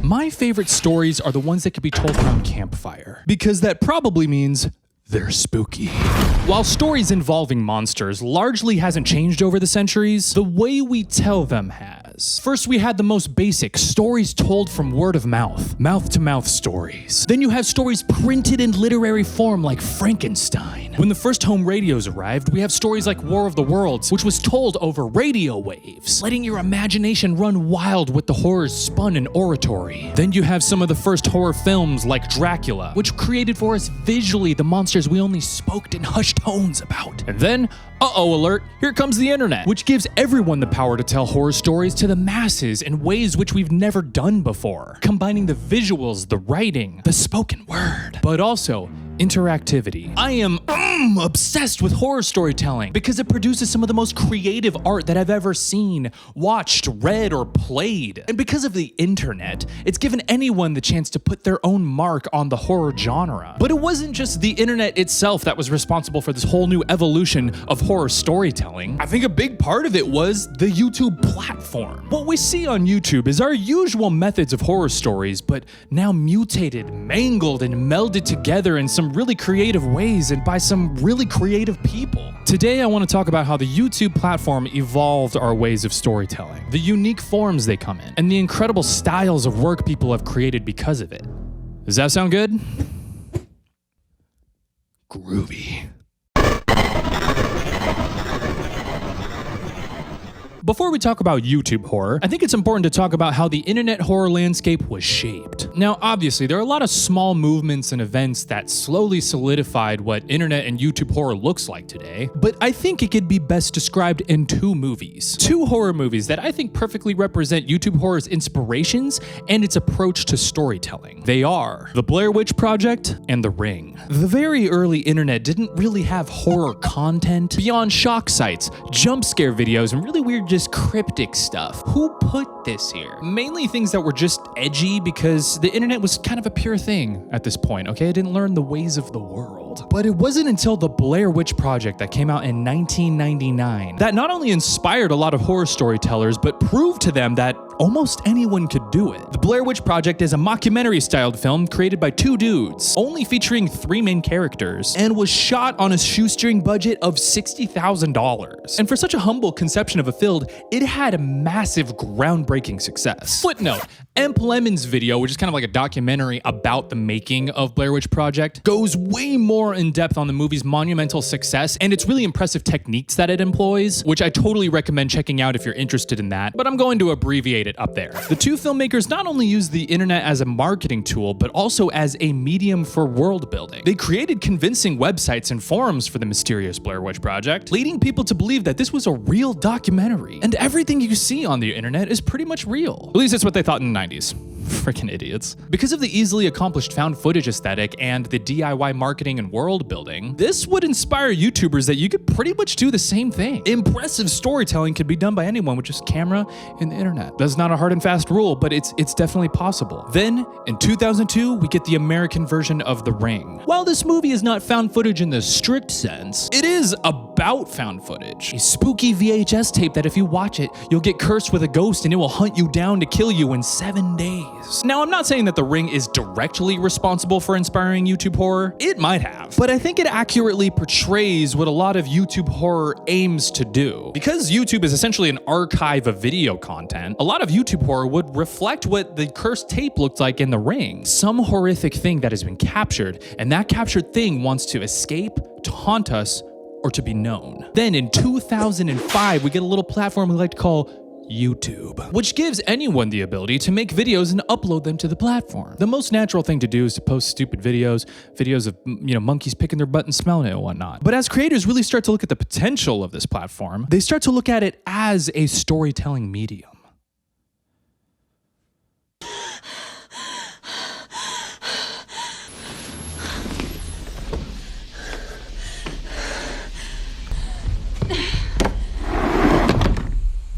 My favorite stories are the ones that can be told around campfire, because that probably means they're spooky. While stories involving monsters largely hasn't changed over the centuries, the way we tell them has. First, we had the most basic, stories told from word of mouth to mouth stories. Then you have stories printed in literary form like Frankenstein. When the first home radios arrived, we have stories like War of the Worlds, which was told over radio waves, letting your imagination run wild with the horrors spun in oratory. Then you have some of the first horror films like Dracula, which created for us visually the monsters we only spoke in hushed tones about. And then, uh-oh alert, here comes the internet, which gives everyone the power to tell horror stories to the masses in ways which we've never done before, combining the visuals, the writing, the spoken word, but also interactivity. I am obsessed with horror storytelling because it produces some of the most creative art that I've ever seen, watched, read, or played. And because of the internet, it's given anyone the chance to put their own mark on the horror genre. But it wasn't just the internet itself that was responsible for this whole new evolution of horror storytelling. I think a big part of it was the YouTube platform. What we see on YouTube is our usual methods of horror stories, but now mutated, mangled, and melded together in some really creative ways and by some really creative people. Today, I want to talk about how the YouTube platform evolved our ways of storytelling, the unique forms they come in, and the incredible styles of work people have created because of it. Does that sound good? Groovy. Before we talk about YouTube horror, I think it's important to talk about how the internet horror landscape was shaped. Now, obviously, there are a lot of small movements and events that slowly solidified what internet and YouTube horror looks like today, but I think it could be best described in two movies. Two horror movies that I think perfectly represent YouTube horror's inspirations and its approach to storytelling. They are The Blair Witch Project and The Ring. The very early internet didn't really have horror content beyond shock sites, jump scare videos, and really weird just cryptic stuff. Who put this here? Mainly things that were just edgy because the internet was kind of a pure thing at this point, okay? I didn't learn the ways of the world. But it wasn't until The Blair Witch Project that came out in 1999 that not only inspired a lot of horror storytellers, but proved to them that almost anyone could do it. The Blair Witch Project is a mockumentary-styled film created by two dudes, only featuring three main characters, and was shot on a shoestring budget of $60,000. And for such a humble conception of a film, it had a massive, groundbreaking success. Footnote, Emp Lemon's video, which is kind of like a documentary about the making of Blair Witch Project, goes way more in depth on the movie's monumental success and its really impressive techniques that it employs, which I totally recommend checking out if you're interested in that, but I'm going to abbreviate it up there. The two filmmakers not only used the internet as a marketing tool, but also as a medium for world building. They created convincing websites and forums for the mysterious Blair Witch Project, leading people to believe that this was a real documentary. And everything you see on the internet is pretty much real. At least that's what they thought in the 90s. Freaking idiots. Because of the easily accomplished found footage aesthetic and the DIY marketing and world building, this would inspire YouTubers that you could pretty much do the same thing. Impressive storytelling could be done by anyone with just camera and the internet. That's not a hard and fast rule, but it's definitely possible. Then, in 2002, we get the American version of The Ring. While this movie is not found footage in the strict sense, it is about found footage. A spooky VHS tape that if you watch it, you'll get cursed with a ghost and it will hunt you down to kill you in 7 days. Now, I'm not saying that The Ring is directly responsible for inspiring YouTube horror. It might have. But I think it accurately portrays what a lot of YouTube horror aims to do. Because YouTube is essentially an archive of video content, a lot of YouTube horror would reflect what the cursed tape looked like in The Ring. Some horrific thing that has been captured, and that captured thing wants to escape, to haunt us, or to be known. Then in 2005, we get a little platform we like to call YouTube, which gives anyone the ability to make videos and upload them to the platform. The most natural thing to do is to post stupid videos of, monkeys picking their butt and smelling it and whatnot. But as creators really start to look at the potential of this platform, they start to look at it as a storytelling medium.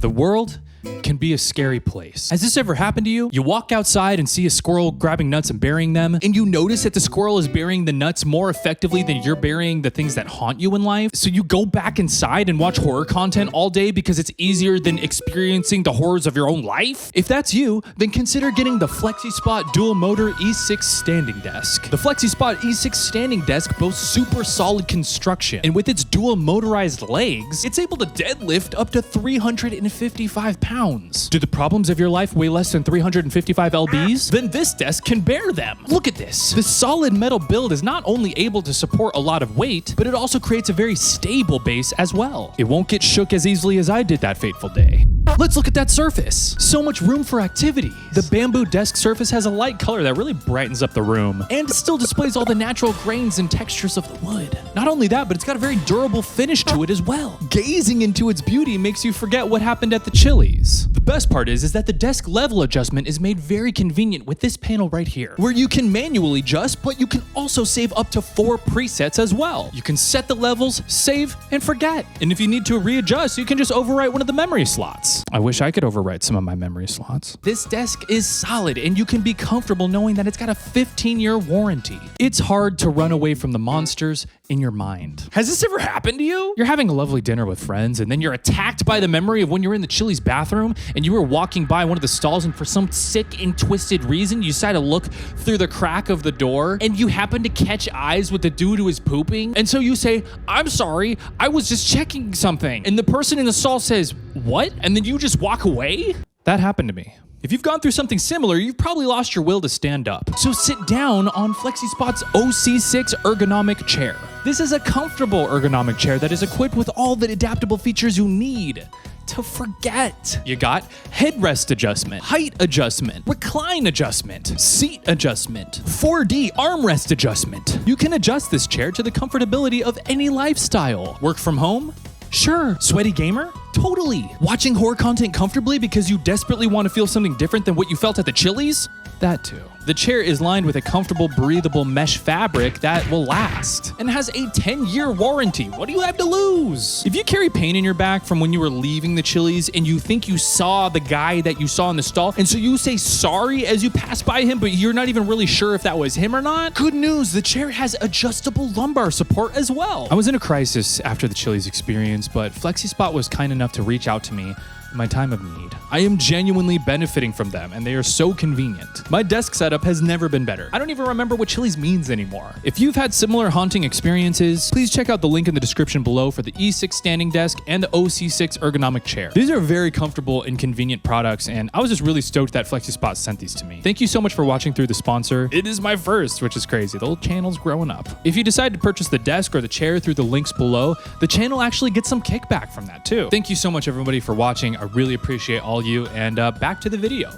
The world can be a scary place. Has this ever happened to you? You walk outside and see a squirrel grabbing nuts and burying them, and you notice that the squirrel is burying the nuts more effectively than you're burying the things that haunt you in life. So you go back inside and watch horror content all day because it's easier than experiencing the horrors of your own life? If that's you, then consider getting the FlexiSpot dual motor E6 standing desk. The FlexiSpot E6 standing desk boasts super solid construction, and with its dual motorized legs, it's able to deadlift up to 355 pounds. Do the problems of your life weigh less than 355 lbs? Then this desk can bear them. Look at this. The solid metal build is not only able to support a lot of weight, but it also creates a very stable base as well. It won't get shook as easily as I did that fateful day. Let's look at that surface. So much room for activity. The bamboo desk surface has a light color that really brightens up the room, and it still displays all the natural grains and textures of the wood. Not only that, but it's got a very durable finish to it as well. Gazing into its beauty makes you forget what happened at the Chili's. The best part is that the desk level adjustment is made very convenient with this panel right here, where you can manually adjust, but you can also save up to 4 presets as well. You can set the levels, save, and forget. And if you need to readjust, you can just overwrite one of the memory slots. I wish I could overwrite some of my memory slots. This desk is solid, and you can be comfortable knowing that it's got a 15-year warranty. It's hard to run away from the monsters in your mind. Has this ever happened to you? You're having a lovely dinner with friends, and then you're attacked by the memory of when you were in the Chili's bathroom, and you were walking by one of the stalls, and for some sick and twisted reason, you decide to look through the crack of the door, and you happen to catch eyes with the dude who is pooping, and so you say, "I'm sorry, I was just checking something." And the person in the stall says, "What?" And then you just walk away? That happened to me. If you've gone through something similar, you've probably lost your will to stand up. So sit down on FlexiSpot's OC6 ergonomic chair. This is a comfortable ergonomic chair that is equipped with all the adaptable features you need to forget. You got headrest adjustment, height adjustment, recline adjustment, seat adjustment, 4D armrest adjustment. You can adjust this chair to the comfortability of any lifestyle. Work from home? Sure. Sweaty gamer? Totally. Watching horror content comfortably because you desperately want to feel something different than what you felt at the Chili's? That too. The chair is lined with a comfortable, breathable mesh fabric that will last and has a 10-year warranty. What do you have to lose? If you carry pain in your back from when you were leaving the Chili's and you think you saw the guy that you saw in the stall, and so you say sorry as you pass by him, but you're not even really sure if that was him or not, good news, the chair has adjustable lumbar support as well. I was in a crisis after the Chili's experience, but FlexiSpot was kind enough to reach out to me in my time of need. I am genuinely benefiting from them, and they are so convenient. My desk setup has never been better. I don't even remember what Chili's means anymore. If you've had similar haunting experiences, please check out the link in the description below for the E6 standing desk and the OC6 ergonomic chair. These are very comfortable and convenient products, and I was just really stoked that FlexiSpot sent these to me. Thank you so much for watching through the sponsor. It is my first, which is crazy. The whole channel's growing up. If you decide to purchase the desk or the chair through the links below, the channel actually gets some kickback from that too. Thank you so much everybody for watching. I really appreciate all you, and back to the video.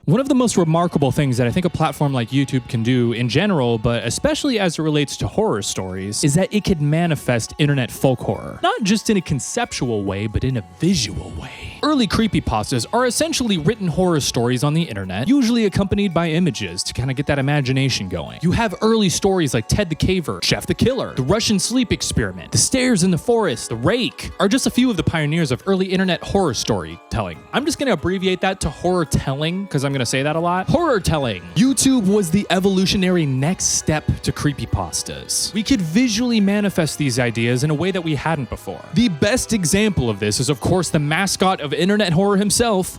One of the most remarkable things that I think a platform like YouTube can do in general, but especially as it relates to horror stories, is that it could manifest internet folk horror. Not just in a conceptual way, but in a visual way. Early creepypastas are essentially written horror stories on the internet, usually accompanied by images to kind of get that imagination going. You have early stories like Ted the Caver, Chef the Killer, the Russian Sleep Experiment, The Stairs in the Forest, The Rake, are just a few of the pioneers of early internet horror storytelling. I'm just gonna abbreviate that to horror telling, because I'm gonna say that a lot. Horror telling. YouTube was the evolutionary next step to creepypastas. We could visually manifest these ideas in a way that we hadn't before. The best example of this is, of course, the mascot of internet horror himself,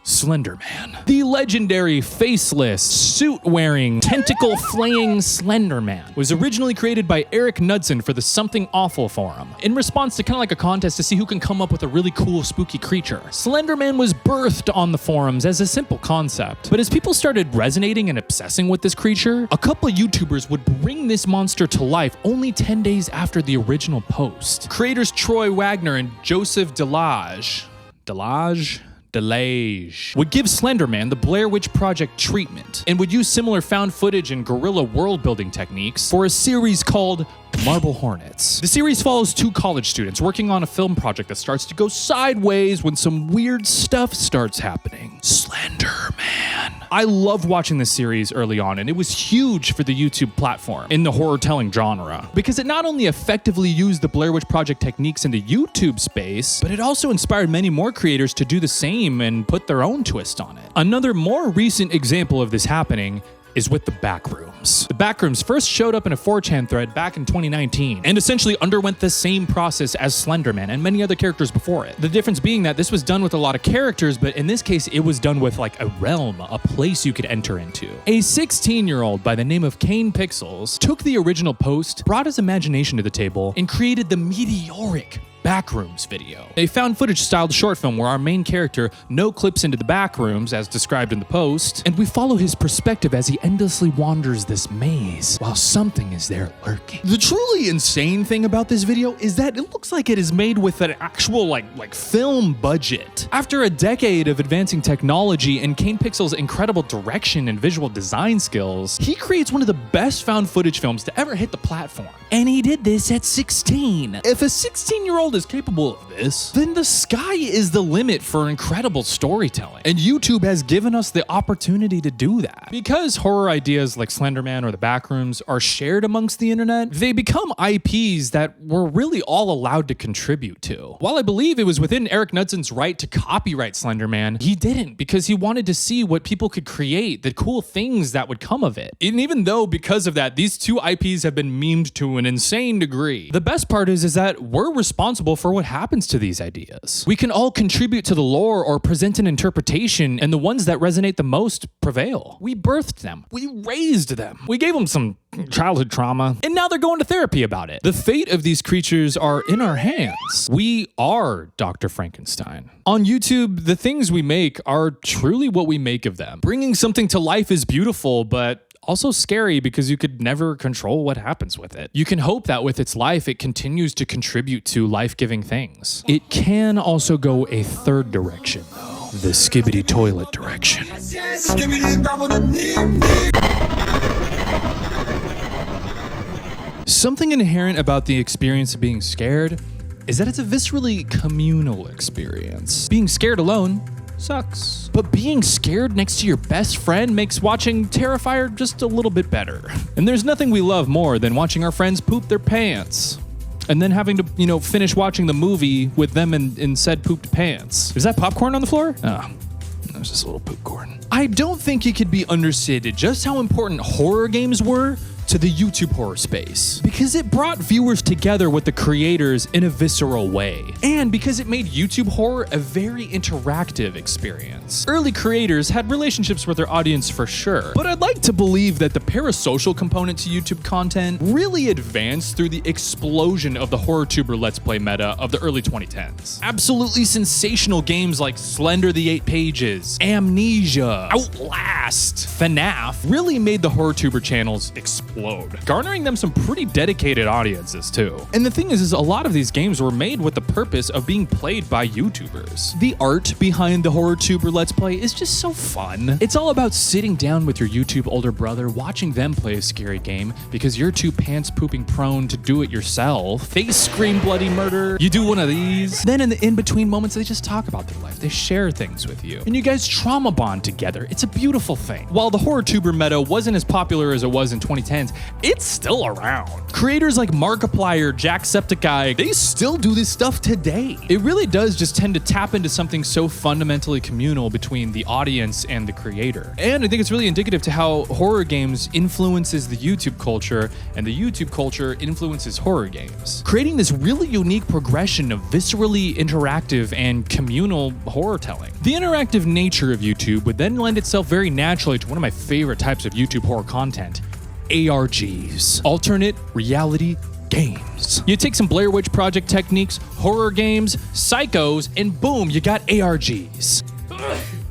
Slender Man. The legendary faceless, suit-wearing, tentacle-flaying Slender Man was originally created by Eric Knudsen for the Something Awful forum, in response to kind of like a contest to see who can come up with a really cool, spooky creature. Slender Man was birthed on the forums as a simple concept, but as people started resonating and obsessing with this creature, a couple of YouTubers would bring this monster to life only 10 days after the original post. Creators Troy Wagner and Joseph Delage would give Slender Man the Blair Witch Project treatment and would use similar found footage and guerrilla world building techniques for a series called Marble Hornets. The series follows 2 college students working on a film project that starts to go sideways when some weird stuff starts happening. Slender Man I loved watching this series early on, and it was huge for the YouTube platform in the horror telling genre, because it not only effectively used the Blair Witch Project techniques in the YouTube space, but it also inspired many more creators to do the same and put their own twist on it. Another more recent example of this happening is with the Backrooms. The Backrooms first showed up in a 4chan thread back in 2019 and essentially underwent the same process as Slender Man and many other characters before it. The difference being that this was done with a lot of characters, but in this case, it was done with like a realm, a place you could enter into. A 16-year-old by the name of Kane Pixels took the original post, brought his imagination to the table, and created the meteoric Backrooms video. A found footage styled short film where our main character no clips into the backrooms as described in the post, and we follow his perspective as he endlessly wanders this maze while something is there lurking. The truly insane thing about this video is that it looks like it is made with an actual like film budget. After a decade of advancing technology and Kane Pixel's incredible direction and visual design skills, he creates one of the best found footage films to ever hit the platform. And he did this at 16. If a 16-year-old is capable of this, then the sky is the limit for incredible storytelling. And YouTube has given us the opportunity to do that. Because horror ideas like Slender Man or the Backrooms are shared amongst the internet, they become IPs that we're really all allowed to contribute to. While I believe it was within Eric Knudson's right to copyright Slender Man, he didn't, because he wanted to see what people could create, the cool things that would come of it. And even though because of that, these two IPs have been memed to an insane degree, the best part is that we're responsible for what happens to these ideas. We can all contribute to the lore or present an interpretation, and the ones that resonate the most prevail. We birthed them. We raised them. We gave them some childhood trauma, and now they're going to therapy about it. The fate of these creatures are in our hands. We are Dr. Frankenstein. On YouTube, the things we make are truly what we make of them. Bringing something to life is beautiful, but also scary because you could never control what happens with it. You can hope that with its life, it continues to contribute to life-giving things. It can also go a third direction, though. The skibbity toilet direction. Something inherent about the experience of being scared is that it's a viscerally communal experience. Being scared alone sucks. But being scared next to your best friend makes watching Terrifier just a little bit better. And there's nothing we love more than watching our friends poop their pants and then having to, finish watching the movie with them in said pooped pants. Is that popcorn on the floor? Oh, there's just a little poop corn. I don't think it could be understated just how important horror games were to the YouTube horror space, because it brought viewers together with the creators in a visceral way, and because it made YouTube horror a very interactive experience. Early creators had relationships with their audience for sure, but I'd like to believe that the parasocial component to YouTube content really advanced through the explosion of the HorrorTuber Let's Play meta of the early 2010s. Absolutely sensational games like Slender the 8 Pages, Amnesia, Outlast, FNAF really made the HorrorTuber channels explode, garnering them some pretty dedicated audiences too. And the thing is a lot of these games were made with the purpose of being played by YouTubers. The art behind the HorrorTuber Let's Play is just so fun. It's all about sitting down with your YouTube older brother, watching them play a scary game because you're too pants pooping prone to do it yourself. They scream bloody murder, you do one of these. Then in the in-between moments, they just talk about their life. They share things with you. And you guys trauma bond together. It's a beautiful thing. While the HorrorTuber meta wasn't as popular as it was in 2010, it's still around. Creators like Markiplier, Jacksepticeye, they still do this stuff today. It really does just tend to tap into something so fundamentally communal between the audience and the creator. And I think it's really indicative to how horror games influences the YouTube culture, and the YouTube culture influences horror games, creating this really unique progression of viscerally interactive and communal horror telling. The interactive nature of YouTube would then lend itself very naturally to one of my favorite types of YouTube horror content: ARGs, alternate reality games. You take some Blair Witch Project techniques, horror games, psychos, and boom, you got ARGs.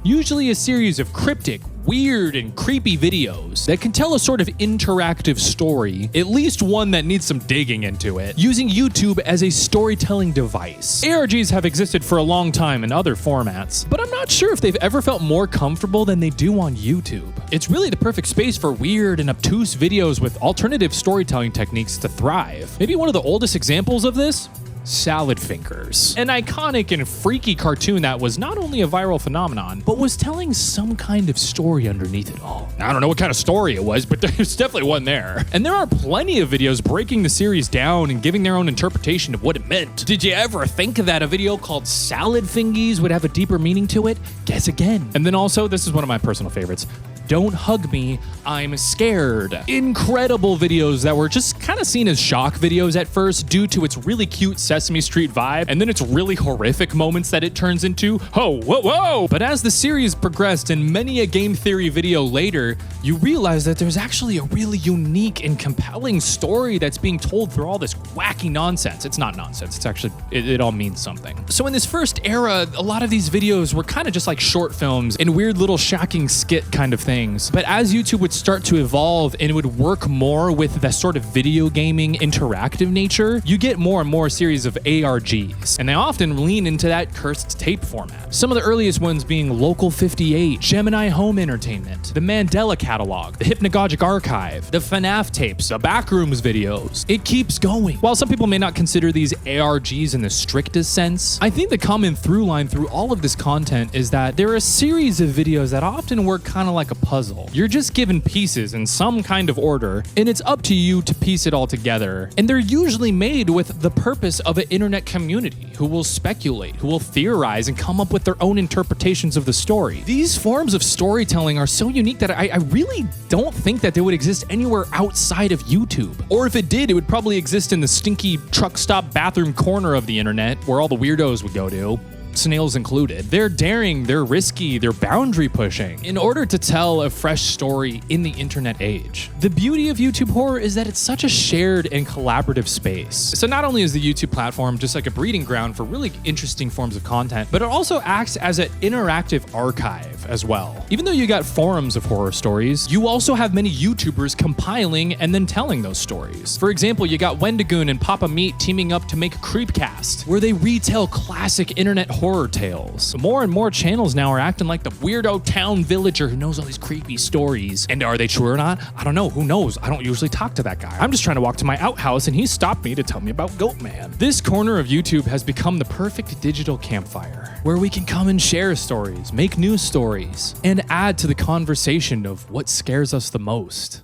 Usually a series of cryptic, weird, and creepy videos that can tell a sort of interactive story, at least one that needs some digging into it, using YouTube as a storytelling device. ARGs have existed for a long time in other formats, but I'm not sure if they've ever felt more comfortable than they do on YouTube. It's really the perfect space for weird and obtuse videos with alternative storytelling techniques to thrive. Maybe one of the oldest examples of this Salad Fingers, an iconic and freaky cartoon that was not only a viral phenomenon, but was telling some kind of story underneath it all. I don't know what kind of story it was, but there's definitely one there. And there are plenty of videos breaking the series down and giving their own interpretation of what it meant. Did you ever think that a video called Salad Fingies would have a deeper meaning to it? Guess again. And then also, this is one of my personal favorites. Don't hug me, I'm scared. Incredible videos that were just kind of seen as shock videos at first due to its really cute Sesame Street vibe, and then its really horrific moments that it turns into. Oh, whoa, whoa! But as the series progressed and many a game theory video later, you realize that there's actually a really unique and compelling story that's being told through all this wacky nonsense. It's not nonsense, it's actually, it all means something. So in this first era, a lot of these videos were kind of just like short films and weird little shocking skit kind of things. But as YouTube would start to evolve and it would work more with the sort of video gaming interactive nature, you get more and more series of ARGs, and they often lean into that cursed tape format. Some of the earliest ones being Local 58, Gemini Home Entertainment, the Mandela Catalog, the Hypnagogic Archive, the FNAF tapes, the Backrooms videos. It keeps going. While some people may not consider these ARGs in the strictest sense, I think the common through line through all of this content is that there are a series of videos that often work kind of like a puzzle. You're just given pieces in some kind of order, and it's up to you to piece it all together. And they're usually made with the purpose of an internet community who will speculate, who will theorize, and come up with their own interpretations of the story. These forms of storytelling are so unique that I really don't think that they would exist anywhere outside of YouTube. Or if it did, it would probably exist in the stinky truck stop bathroom corner of the internet where all the weirdos would go to. Snails included. They're daring, they're risky, they're boundary pushing in order to tell a fresh story in the internet age. The beauty of YouTube horror is that it's such a shared and collaborative space. So not only is the YouTube platform just like a breeding ground for really interesting forms of content, but it also acts as an interactive archive as well. Even though you got forums of horror stories, you also have many YouTubers compiling and then telling those stories. For example, you got Wendigoon and Papa Meat teaming up to make a Creepcast, where they retell classic internet horror tales. More and more channels now are acting like the weirdo town villager who knows all these creepy stories. And are they true or not? I don't know. Who knows? I don't usually talk to that guy. I'm just trying to walk to my outhouse and he stopped me to tell me about Goat Man. This corner of YouTube has become the perfect digital campfire where we can come and share stories, make news stories, and add to the conversation of what scares us the most.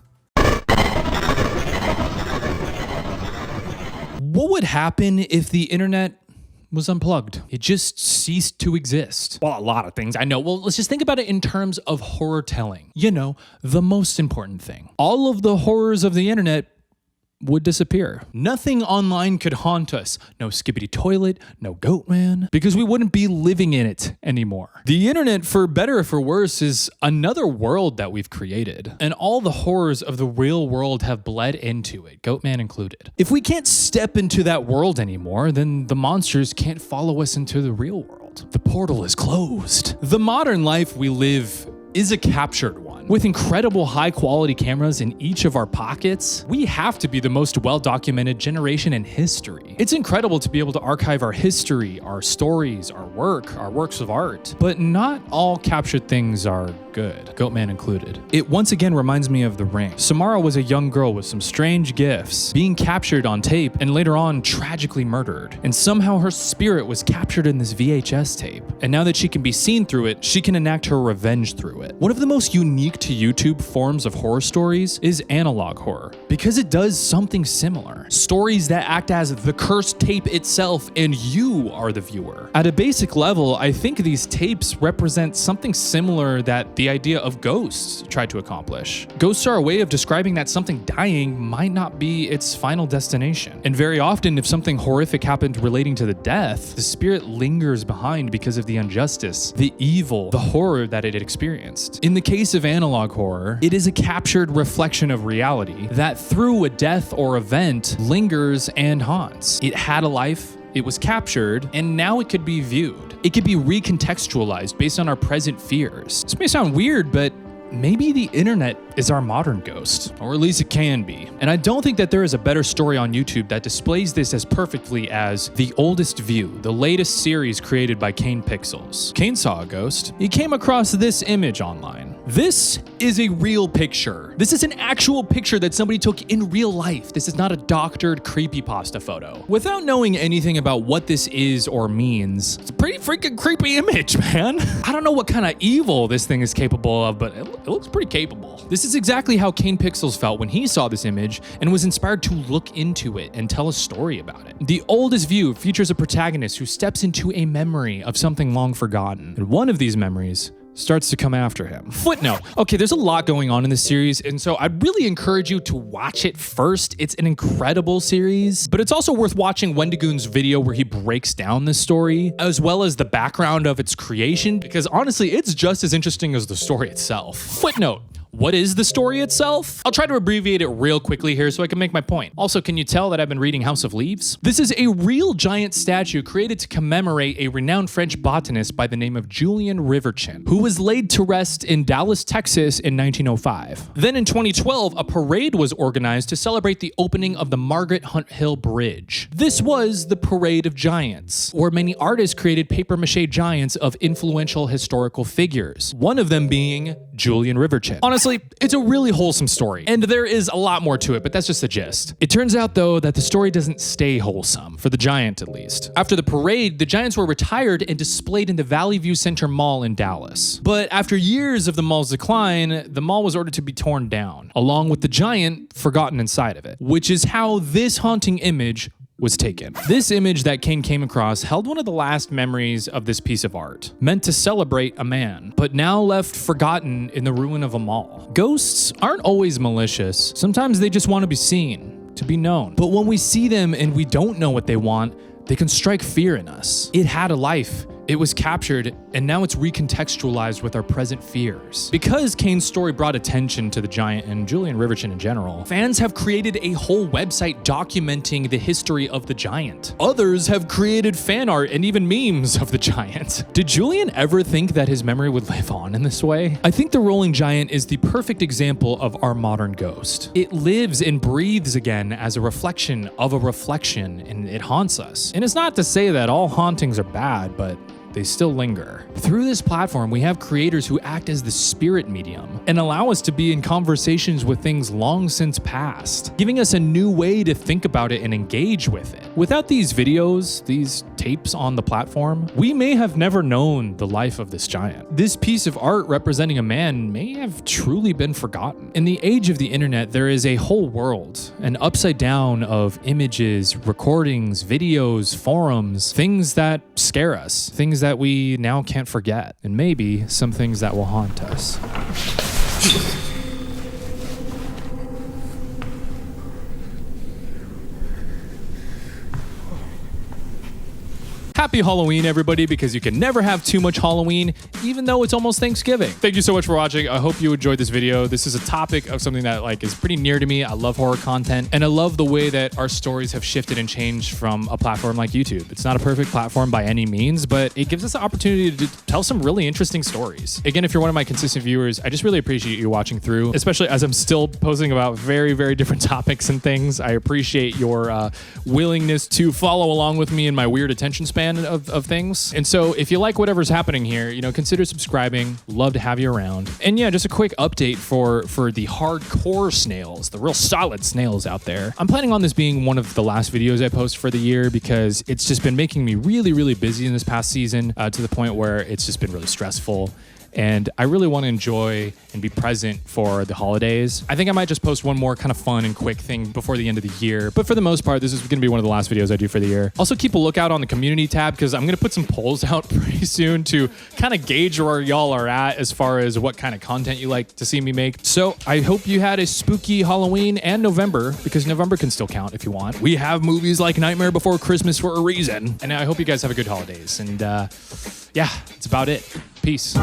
What would happen if the internet was unplugged? It just ceased to exist. Well, a lot of things, I know. Well, let's just think about it in terms of horror telling. You know, the most important thing. All of the horrors of the internet would disappear. Nothing online could haunt us. No skibbity toilet, no Goat Man, because we wouldn't be living in it anymore. The internet, for better or for worse, is another world that we've created, and all the horrors of the real world have bled into it, Goat Man included. If we can't step into that world anymore, then the monsters can't follow us into the real world. The portal is closed. The modern life we live is a captured one. With incredible high-quality cameras in each of our pockets, we have to be the most well-documented generation in history. It's incredible to be able to archive our history, our stories, our works of art. But not all captured things are good, Goat Man included. It once again reminds me of The Ring. Samara was a young girl with some strange gifts, being captured on tape and later on tragically murdered. And somehow her spirit was captured in this VHS tape. And now that she can be seen through it, she can enact her revenge through it. One of the most unique to YouTube forms of horror stories is analog horror, because it does something similar. Stories that act as the cursed tape itself and you are the viewer. At a basic level, I think these tapes represent something similar that the idea of ghosts tried to accomplish. Ghosts are a way of describing that something dying might not be its final destination. And very often, if something horrific happened relating to the death, the spirit lingers behind because of the injustice, the evil, the horror that it had experienced. In the case of analog horror, it is a captured reflection of reality that through a death or event lingers and haunts. It had a life, it was captured, and now it could be viewed. It could be recontextualized based on our present fears. This may sound weird, but maybe the internet is our modern ghost, or at least it can be. And I don't think that there is a better story on YouTube that displays this as perfectly as The Oldest View, the latest series created by Kane Pixels. Kane saw a ghost. He came across this image online. This is a real picture. This is an actual picture that somebody took in real life. This is not a doctored creepypasta photo. Without knowing anything about what this is or means, it's a pretty freaking creepy image, man. I don't know what kind of evil this thing is capable of, but it looks pretty capable. This is exactly how Kane Pixels felt when he saw this image and was inspired to look into it and tell a story about it. The oldest view features a protagonist who steps into a memory of something long forgotten, and one of these memories starts to come after him. Footnote. Okay, there's a lot going on in this series, and so I'd really encourage you to watch it first. It's an incredible series, but it's also worth watching Wendigoon's video where he breaks down this story, as well as the background of its creation, because honestly, it's just as interesting as the story itself. Footnote. What is the story itself? I'll try to abbreviate it real quickly here so I can make my point. Also, can you tell that I've been reading House of Leaves? This is a real giant statue created to commemorate a renowned French botanist by the name of Julian Riverchin, who was laid to rest in Dallas, Texas in 1905. Then in 2012, a parade was organized to celebrate the opening of the Margaret Hunt Hill Bridge. This was the Parade of Giants, where many artists created papier-mâché giants of influential historical figures, one of them being Julian Riverchin. Honestly, it's a really wholesome story, and there is a lot more to it, but that's just the gist. It turns out, though, that the story doesn't stay wholesome, for the giant at least. After the parade, the giants were retired and displayed in the Valley View Center Mall in Dallas. But after years of the mall's decline, the mall was ordered to be torn down, along with the giant forgotten inside of it, which is how this haunting image was taken. This image that Kane came across held one of the last memories of this piece of art, meant to celebrate a man, but now left forgotten in the ruin of a mall. Ghosts aren't always malicious. Sometimes they just want to be seen, to be known. But when we see them and we don't know what they want, they can strike fear in us. It had a life. It was captured, and now it's recontextualized with our present fears. Because Kane's story brought attention to the giant and Julian Riverchin in general, fans have created a whole website documenting the history of the giant. Others have created fan art and even memes of the giant. Did Julian ever think that his memory would live on in this way? I think the rolling giant is the perfect example of our modern ghost. It lives and breathes again as a reflection of a reflection, and it haunts us. And it's not to say that all hauntings are bad, but they still linger. Through this platform, we have creators who act as the spirit medium and allow us to be in conversations with things long since past, giving us a new way to think about it and engage with it. Without these videos, these tapes on the platform, we may have never known the life of this giant. This piece of art representing a man may have truly been forgotten. In the age of the internet, there is a whole world, an upside down of images, recordings, videos, forums, things that scare us, things that we now can't forget, and maybe some things that will haunt us. Happy Halloween, everybody, because you can never have too much Halloween, even though it's almost Thanksgiving. Thank you so much for watching. I hope you enjoyed this video. This is a topic of something that is pretty near to me. I love horror content, and I love the way that our stories have shifted and changed from a platform like YouTube. It's not a perfect platform by any means, but it gives us the opportunity to tell some really interesting stories. Again, if you're one of my consistent viewers, I just really appreciate you watching through, especially as I'm still posting about very, very different topics and things. I appreciate your willingness to follow along with me in my weird attention span of things. And so if you like whatever's happening here, consider subscribing. Love to have you around. And yeah, just a quick update for the hardcore snails, the real solid snails out there. I'm planning on this being one of the last videos I post for the year because it's just been making me really, really busy in this past season to the point where it's just been really stressful. And I really want to enjoy and be present for the holidays. I think I might just post one more kind of fun and quick thing before the end of the year. But for the most part, this is going to be one of the last videos I do for the year. Also, keep a lookout on the community tab because I'm going to put some polls out pretty soon to kind of gauge where y'all are at as far as what kind of content you like to see me make. So I hope you had a spooky Halloween and November, because November can still count if you want. We have movies like Nightmare Before Christmas for a reason. And I hope you guys have a good holidays. And yeah, that's about it. Peace.